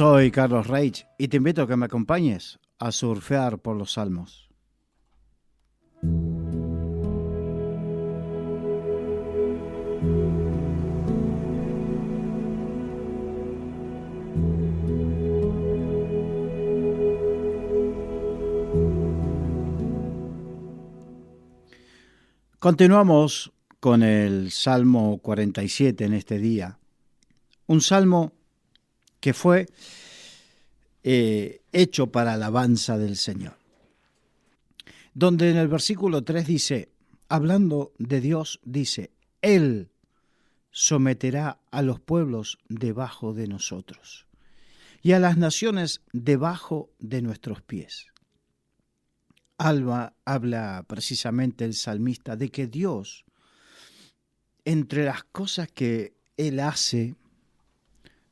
Soy Carlos Reich y te invito a que me acompañes a surfear por los Salmos. Continuamos con el Salmo 47 en este día. Un salmo que fue hecho para alabanza del Señor. Donde en el versículo 3 dice, hablando de Dios, dice, Él someterá a los pueblos debajo de nosotros y a las naciones debajo de nuestros pies. Habla precisamente el salmista de que Dios, entre las cosas que Él hace,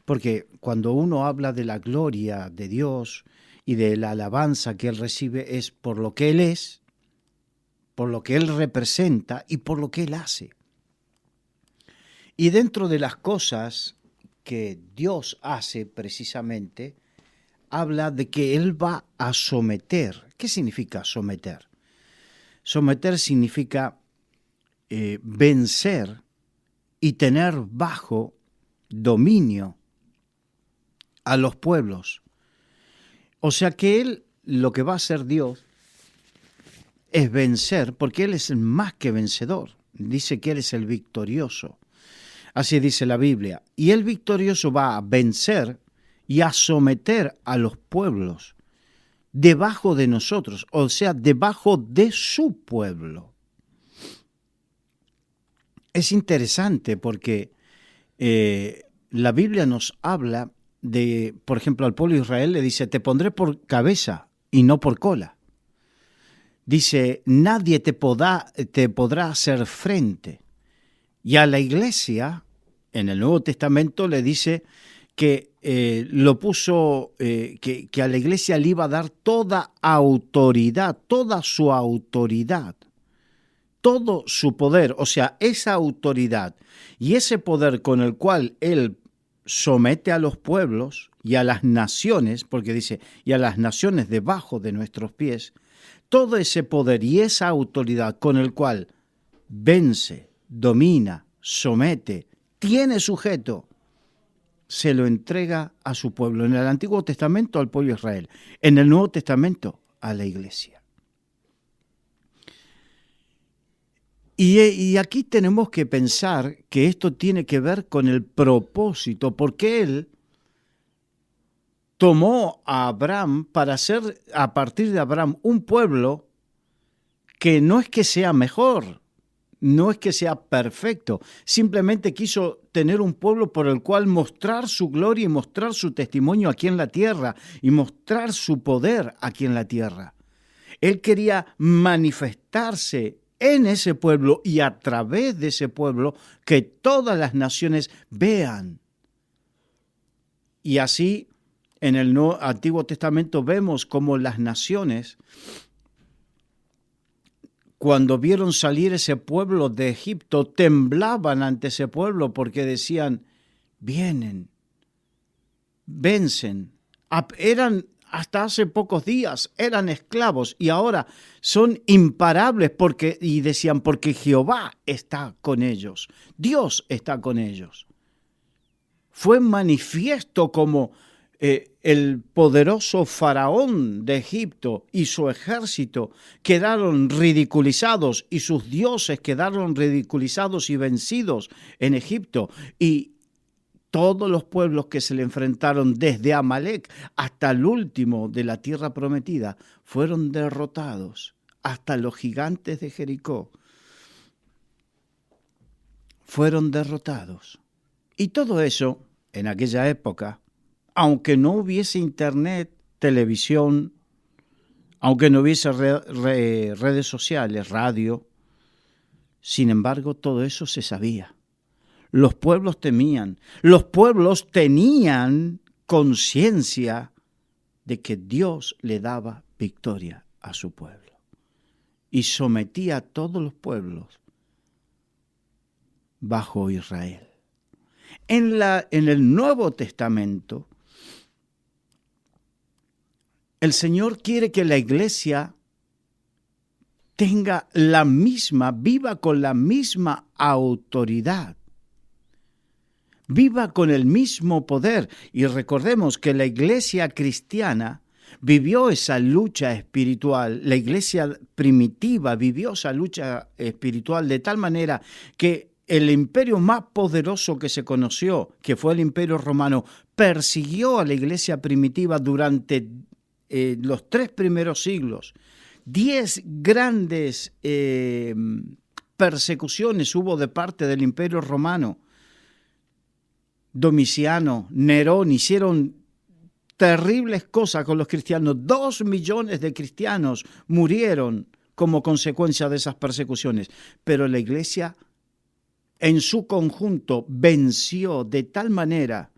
porque cuando uno habla de la gloria de Dios y de la alabanza que Él recibe es por lo que Él es, por lo que Él representa y por lo que Él hace. Y dentro de las cosas que Dios hace precisamente, habla de que Él va a someter. ¿Qué significa someter? Someter significa vencer y tener bajo dominio a los pueblos. O sea que Él, lo que va a hacer Dios, es vencer, porque Él es el más que vencedor. Dice que Él es el victorioso. Así dice la Biblia. Y el victorioso va a vencer y a someter a los pueblos debajo de nosotros, o sea, debajo de su pueblo. Es interesante porque la Biblia nos habla de, por ejemplo, al pueblo de Israel le dice, te pondré por cabeza y no por cola. Dice, nadie te podrá hacer frente. Y a la iglesia, en el Nuevo Testamento, le dice que lo puso, que a la iglesia le iba a dar toda autoridad, toda su autoridad, todo su poder, o sea, esa autoridad y ese poder con el cual Él somete a los pueblos y a las naciones, porque dice, y a las naciones debajo de nuestros pies, todo ese poder y esa autoridad con el cual vence, domina, somete, tiene sujeto, se lo entrega a su pueblo. En el Antiguo Testamento al pueblo de Israel, en el Nuevo Testamento a la iglesia. Y aquí tenemos que pensar que esto tiene que ver con el propósito, porque Él tomó a Abraham para hacer a partir de Abraham un pueblo que no es que sea mejor, no es que sea perfecto, simplemente quiso tener un pueblo por el cual mostrar su gloria y mostrar su testimonio aquí en la tierra y mostrar su poder aquí en la tierra. Él quería manifestarse en ese pueblo y a través de ese pueblo que todas las naciones vean. Y así en el Antiguo Testamento vemos cómo las naciones, cuando vieron salir ese pueblo de Egipto, temblaban ante ese pueblo porque decían, vienen, vencen, eran hasta hace pocos días, eran esclavos y ahora son imparables y decían, porque Jehová está con ellos, Dios está con ellos. Fue manifiesto como el poderoso faraón de Egipto y su ejército quedaron ridiculizados y sus dioses quedaron ridiculizados y vencidos en Egipto. Y todos los pueblos que se le enfrentaron desde Amalek hasta el último de la tierra prometida fueron derrotados, hasta los gigantes de Jericó fueron derrotados. Y todo eso, en aquella época, aunque no hubiese internet, televisión, aunque no hubiese redes sociales, radio, sin embargo, todo eso se sabía. Los pueblos temían, los pueblos tenían conciencia de que Dios le daba victoria a su pueblo y sometía a todos los pueblos bajo Israel. En el Nuevo Testamento El Señor quiere que la iglesia viva con la misma autoridad, viva con el mismo poder. Y recordemos que la iglesia cristiana vivió esa lucha espiritual, la iglesia primitiva vivió esa lucha espiritual de tal manera que el imperio más poderoso que se conoció, que fue el Imperio Romano, persiguió a la iglesia primitiva durante los 3 primeros siglos. 10 grandes persecuciones hubo de parte del Imperio Romano. Domiciano, Nerón hicieron terribles cosas con los cristianos. 2 millones de cristianos murieron como consecuencia de esas persecuciones. Pero la iglesia en su conjunto venció de tal manera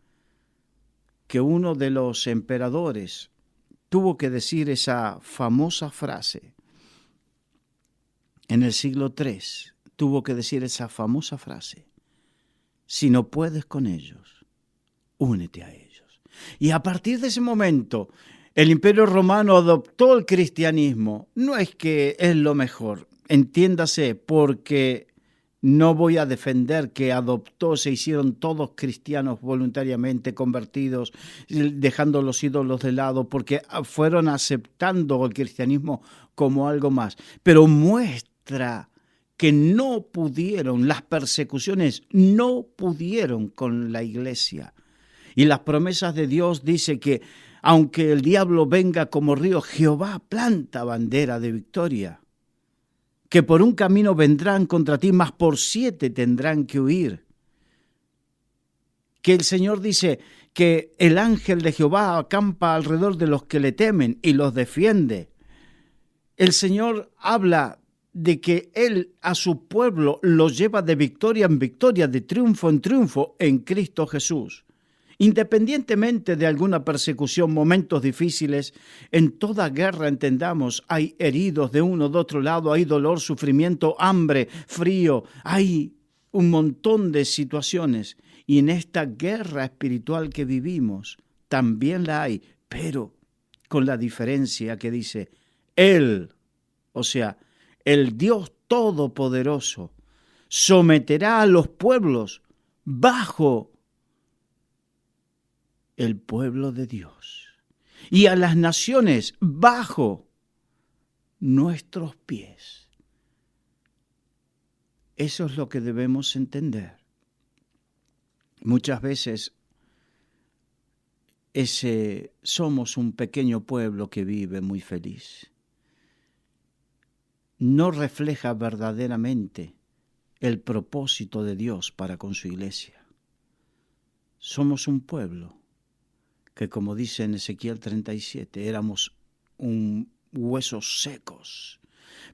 que uno de los emperadores tuvo que decir esa famosa frase. En el siglo III tuvo que decir esa famosa frase: si no puedes con ellos, únete a ellos. Y a partir de ese momento, el Imperio Romano adoptó el cristianismo. No es que es lo mejor, entiéndase, porque no voy a defender que se hicieron todos cristianos voluntariamente convertidos, dejando los ídolos de lado, porque fueron aceptando el cristianismo como algo más. Pero muestra que no pudieron, las persecuciones no pudieron con la iglesia. Y las promesas de Dios dice que aunque el diablo venga como río, Jehová planta bandera de victoria. Que por un camino vendrán contra ti, mas por 7 tendrán que huir. Que el Señor dice que el ángel de Jehová acampa alrededor de los que le temen y los defiende. El Señor habla de que Él a su pueblo los lleva de victoria en victoria, de triunfo en triunfo en Cristo Jesús. Independientemente de alguna persecución, momentos difíciles, en toda guerra, entendamos, hay heridos de uno, de otro lado, hay dolor, sufrimiento, hambre, frío, hay un montón de situaciones. Y en esta guerra espiritual que vivimos, también la hay, pero con la diferencia que dice, Él, o sea, el Dios Todopoderoso, someterá a los pueblos bajo el pueblo de Dios y a las naciones bajo nuestros pies. Eso es lo que debemos entender. Muchas veces somos un pequeño pueblo que vive muy feliz. No refleja verdaderamente el propósito de Dios para con su iglesia. Somos un pueblo que, como dice en Ezequiel 37, éramos huesos secos,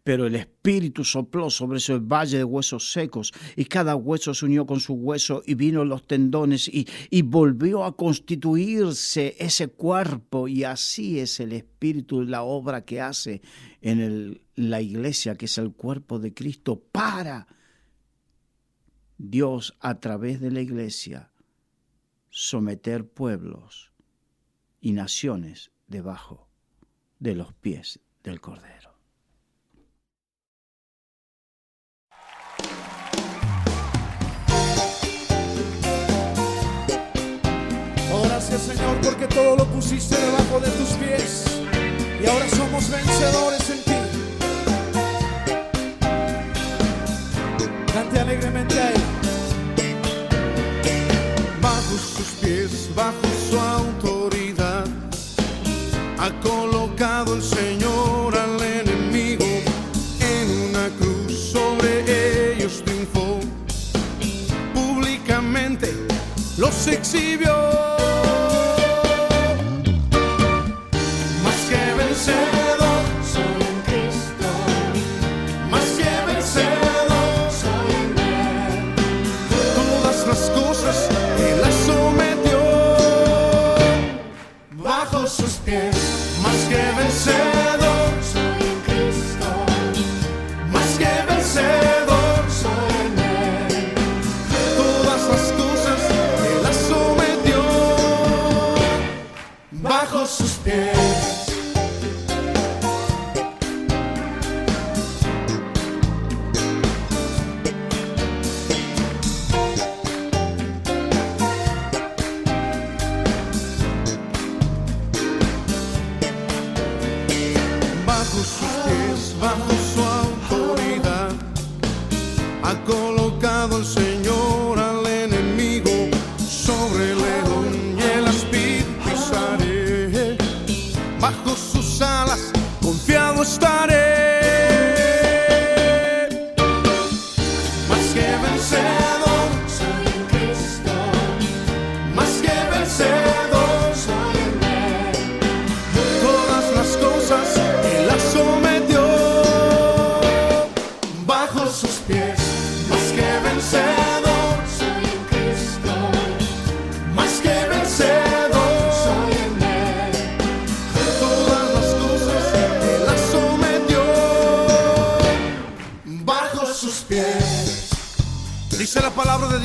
pero el Espíritu sopló sobre ese valle de huesos secos y cada hueso se unió con su hueso y vino los tendones y volvió a constituirse ese cuerpo, y así es el Espíritu, la obra que hace en la iglesia, que es el cuerpo de Cristo, para Dios a través de la iglesia someter pueblos y naciones debajo de los pies del Cordero. Oh, gracias, Señor, porque todo lo pusiste debajo de tus pies y ahora somos vencedores en ti. Cante alegremente a Él. Bajo sus pies, bajo su autoridad, ha colocado el Señor al enemigo en una cruz, sobre ellos triunfó, públicamente los exhibió. Más que vencedor soy en Cristo, más que vencedor soy en Él. Todas las cosas Él las sometió bajo sus pies. Más que vencedor soy en Cristo, más que vencedor soy en Él. Todas las cosas Él las sometió bajo sus pies.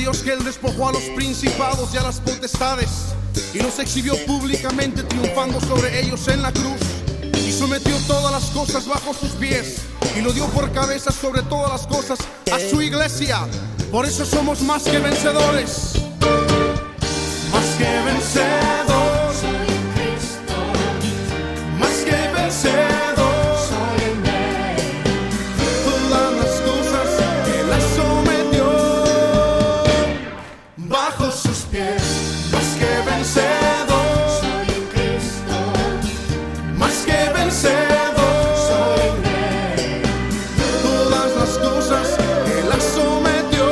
Dios que Él despojó a los principados y a las potestades y los exhibió públicamente, triunfando sobre ellos en la cruz, y sometió todas las cosas bajo sus pies y lo dio por cabeza sobre todas las cosas a su iglesia. Por eso somos más que vencedores, más que vencedores, Soy en Cristo, más que vencedores. soy en Él. Todas las cosas Él las sometió bajo sus pies, más que vencedor, Soy en Cristo, más que vencedor. soy en Él. Todas las cosas Él las sometió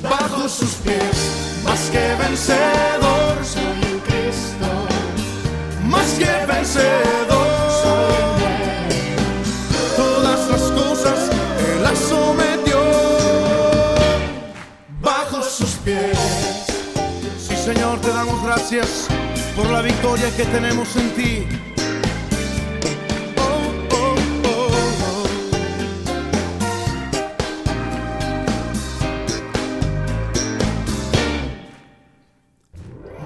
bajo sus pies, más que vencedor, Soy en Cristo, más que vencedor. soy en Él. Todas las cosas Él las sometió bajo sus pies. Sí, Señor, te damos gracias por la victoria que tenemos en ti. Oh, oh, oh, oh.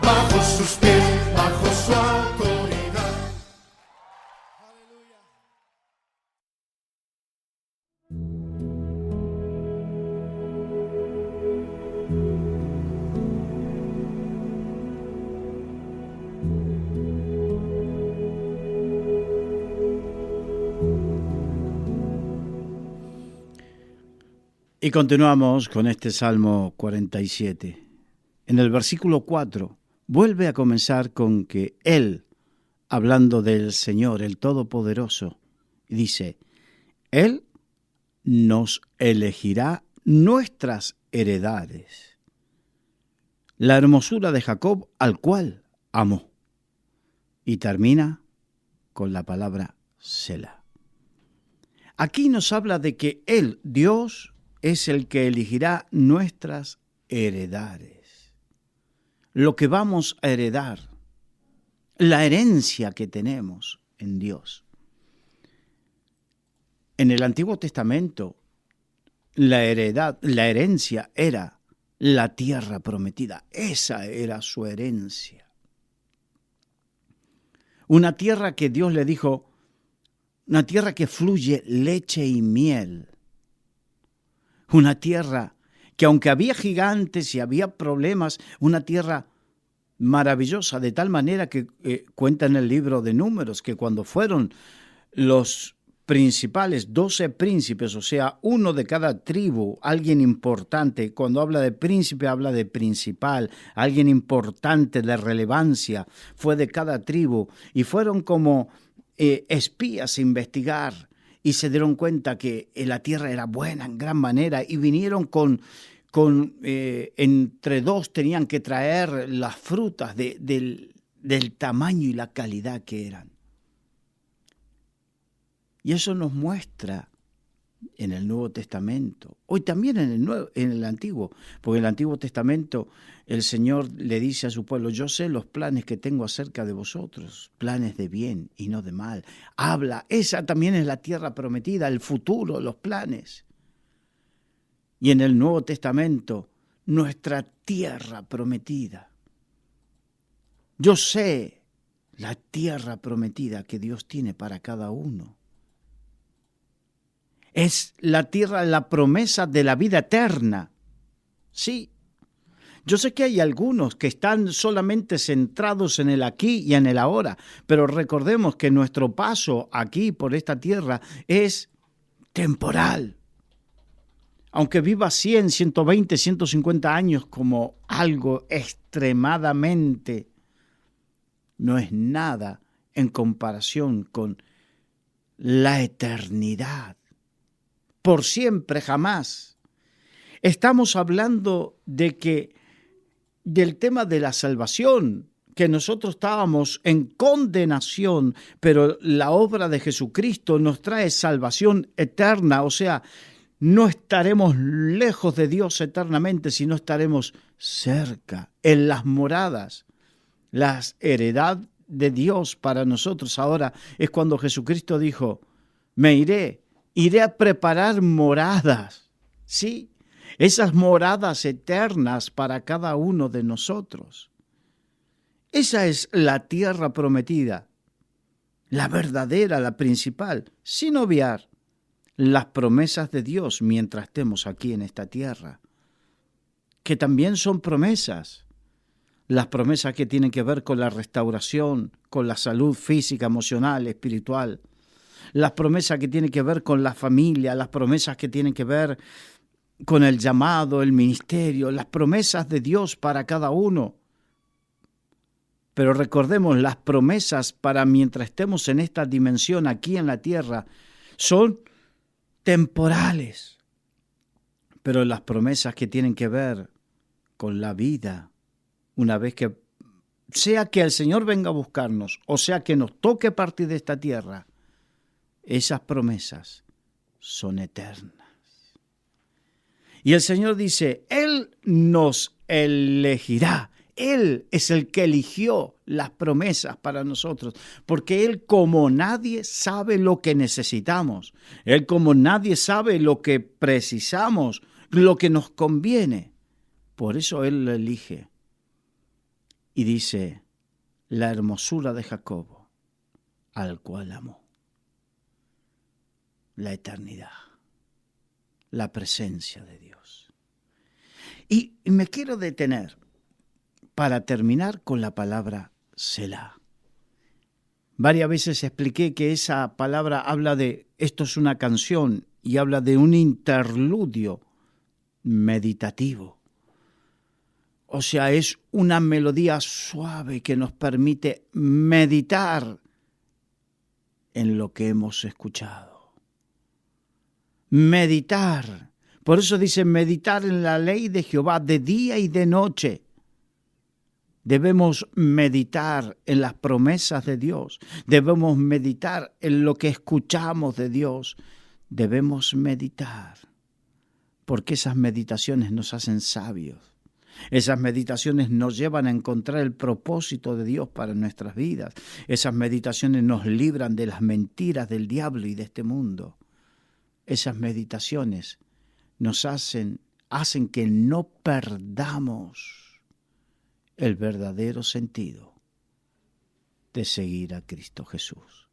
Bajo sus pies, bajo su autoridad. Y continuamos con este Salmo 47. En el versículo 4 vuelve a comenzar con que Él, hablando del Señor, el Todopoderoso, dice, Él nos elegirá nuestras heredades, la hermosura de Jacob al cual amó. Y termina con la palabra Selah. Aquí nos habla de que Él, Dios, es el que elegirá nuestras heredades, lo que vamos a heredar, la herencia que tenemos en Dios. En el Antiguo Testamento, la herencia era la tierra prometida. Esa era su herencia. Una tierra que Dios le dijo, una tierra que fluye leche y miel. Una tierra que aunque había gigantes y había problemas, una tierra maravillosa, de tal manera que cuenta en el libro de Números que cuando fueron los principales, 12 príncipes, o sea, uno de cada tribu, alguien importante, cuando habla de príncipe habla de principal, alguien importante de relevancia, fue de cada tribu y fueron como espías a investigar y se dieron cuenta que la tierra era buena en gran manera y vinieron entre dos tenían que traer las frutas del tamaño y la calidad que eran. Y eso nos muestra en el Nuevo Testamento, hoy también en el Antiguo, porque en el Antiguo Testamento el Señor le dice a su pueblo, yo sé los planes que tengo acerca de vosotros, planes de bien y no de mal. Habla, esa también es la tierra prometida, el futuro, los planes. Y en el Nuevo Testamento, nuestra tierra prometida. Yo sé la tierra prometida que Dios tiene para cada uno. Es la tierra, la promesa de la vida eterna. Sí, yo sé que hay algunos que están solamente centrados en el aquí y en el ahora, pero recordemos que nuestro paso aquí por esta tierra es temporal. Aunque viva 100, 120, 150 años como algo extremadamente, no es nada en comparación con la eternidad. Por siempre, jamás. Estamos hablando del tema de la salvación, que nosotros estábamos en condenación, pero la obra de Jesucristo nos trae salvación eterna, o sea, no estaremos lejos de Dios eternamente, sino estaremos cerca, en las moradas. La heredad de Dios para nosotros ahora es cuando Jesucristo dijo, me iré a preparar moradas. Sí, esas moradas eternas para cada uno de nosotros. Esa es la tierra prometida, la verdadera, la principal, sin obviar las promesas de Dios mientras estemos aquí en esta tierra, que también son promesas. Las promesas que tienen que ver con la restauración, con la salud física, emocional, espiritual. Las promesas que tienen que ver con la familia, las promesas que tienen que ver con el llamado, el ministerio, las promesas de Dios para cada uno. Pero recordemos, las promesas para mientras estemos en esta dimensión aquí en la tierra son temporales. Pero las promesas que tienen que ver con la vida, una vez que sea que el Señor venga a buscarnos, o sea que nos toque partir de esta tierra, esas promesas son eternas. Y el Señor dice, Él nos elegirá. Él es el que eligió las promesas para nosotros, porque Él como nadie sabe lo que necesitamos. Él como nadie sabe lo que precisamos, lo que nos conviene. Por eso Él lo elige. Y dice, la hermosura de Jacob, al cual amó. La eternidad, la presencia de Dios. Y me quiero detener para terminar con la palabra Selah. Varias veces expliqué que esa palabra habla de, esto es una canción y habla de un interludio meditativo. O sea, es una melodía suave que nos permite meditar en lo que hemos escuchado. Meditar. Por eso dice meditar en la ley de Jehová de día y de noche. Debemos meditar en las promesas de Dios. Debemos meditar en lo que escuchamos de Dios. Debemos meditar, porque esas meditaciones nos hacen sabios. Esas meditaciones nos llevan a encontrar el propósito de Dios para nuestras vidas. Esas meditaciones nos libran de las mentiras del diablo y de este mundo. Esas meditaciones nos hacen que no perdamos el verdadero sentido de seguir a Cristo Jesús.